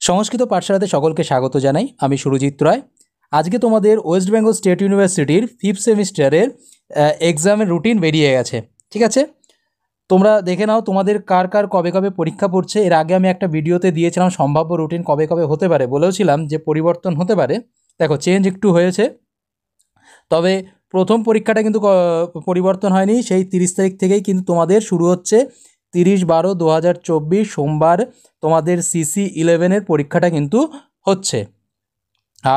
সংস্কৃত পাঠশালাতে সকলকে স্বাগত জানাই। আমি সুরজিৎ রায়। আজকে তোমাদের ওয়েস্ট বেঙ্গল স্টেট ইউনিভার্সিটির 5th সেমিস্টারের এক্সামের রুটিন বেরিয়ে গেছে। ঠিক আছে, তোমরা দেখে নাও তোমাদের কার কার কবে কবে পরীক্ষা পড়ছে। এর আগে আমি একটা ভিডিওতে দিয়েছিলাম সম্ভাব্য রুটিন কবে কবে হতে পারে, বলেওছিলাম যে পরিবর্তন হতে পারে। দেখো, চেঞ্জ একটু হয়েছে, তবে প্রথম পরীক্ষাটা কিন্তু পরিবর্তন হয়নি। সেই 30 তারিখ থেকেই কিন্তু তোমাদের শুরু হচ্ছে। 30/12/2024 সোমবার তোমাদের CC 11-এর পরীক্ষাটা কিন্তু হচ্ছে।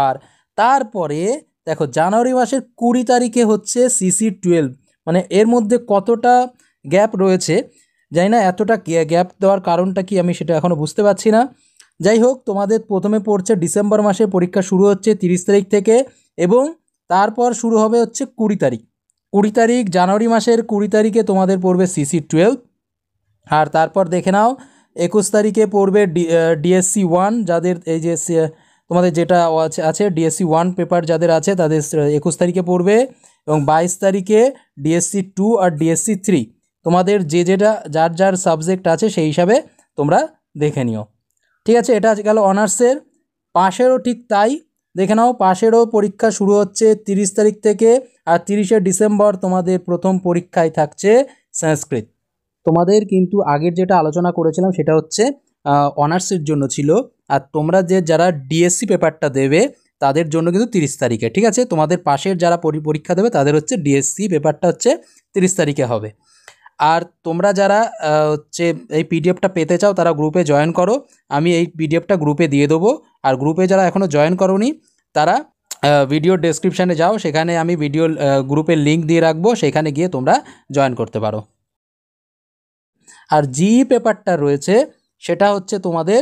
আর তারপরে দেখো, জানুয়ারি মাসের 20 তারিখে হচ্ছে CC 12। মানে এর মধ্যে কতটা গ্যাপ রয়েছে জানি না, এতটা গ্যাপ দেওয়ার কারণটা কি আমি সেটা এখনও বুঝতে পারছি না। যাই হোক, তোমাদের প্রথমে পড়ছে ডিসেম্বর মাসে, পরীক্ষা শুরু হচ্ছে 30 তারিখ থেকে, এবং তারপর শুরু হবে হচ্ছে 20 তারিখ। 20 তারিখ জানুয়ারি মাসের 20 তারিখে তোমাদের পড়বে CC 12। আর তারপর দেখে নাও 21 তারিখে পড়বে DSC 1, যাদের এই যে তোমাদের যেটা আছে DSC 1 পেপার যাদের আছে তাদের 21 তারিখে পড়বে, এবং 22 তারিখে DSC 2 আর DSC 3। তোমাদের যেটা যার যার সাবজেক্ট আছে সেই হিসাবে তোমরা দেখে নিও। ঠিক আছে, এটা গেল অনার্সের। পাশেরও ঠিক তাই, দেখে নাও পাশেরও পরীক্ষা শুরু হচ্ছে 30 তারিখ থেকে, আর 30শে ডিসেম্বর তোমাদের প্রথম পরীক্ষায় থাকছে সংস্কৃত। তোমাদের কিন্তু আগের যেটা আলোচনা করেছিলাম সেটা হচ্ছে অনার্সের জন্য ছিল, আর তোমরা যারা DSC পেপারটা দেবে তাদের জন্য কিন্তু 30 তারিখে। ঠিক আছে, তোমাদের পাশের যারা পরীক্ষা দেবে তাদের হচ্ছে DSC পেপারটা হচ্ছে 30 তারিখে হবে। আর তোমরা যারা হচ্ছে এই পিডিএফটা পেতে চাও তারা গ্রুপে জয়েন করো। আমি এই পিডিএফটা গ্রুপে দিয়ে দেবো। আর গ্রুপে যারা এখনও জয়েন করোনি তারা ভিডিও ডেসক্রিপশানে যাও, সেখানে আমি ভিডিও গ্রুপের লিঙ্ক দিয়ে রাখবো, সেখানে গিয়ে তোমরা জয়েন করতে পারো। আর জিই পেপারটা রয়েছে সেটা হচ্ছে তোমাদের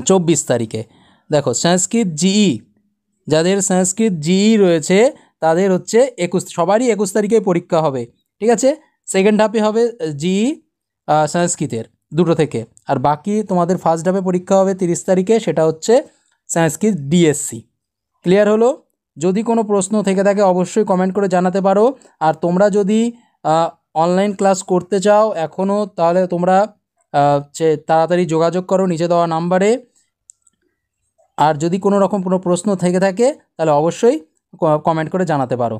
24 তারিখে। দেখো, সংস্কৃত জিই, যাদের সংস্কৃত জিই রয়েছে তাদের হচ্ছে সবারই 21 তারিখে পরীক্ষা হবে। ঠিক আছে, সেকেন্ড হাফে হবে জিই সংস্কৃতের দুটো থেকে, আর বাকি তোমাদের ফার্স্ট হাফে পরীক্ষা হবে 30 তারিখে, সেটা হচ্ছে সংস্কৃত DSC। ক্লিয়ার হলো? যদি কোনো প্রশ্ন থেকে থাকে অবশ্যই কমেন্ট করে জানাতে পারো। আর তোমরা যদি অনলাইন ক্লাস করতে চাও এখনও, তাহলে তোমরা তাড়াতাড়ি যোগাযোগ করো নিচে দেওয়া নাম্বারে। আর যদি কোনো রকম কোনো প্রশ্ন থেকে থাকে তাহলে অবশ্যই কমেন্ট করে জানাতে পারো।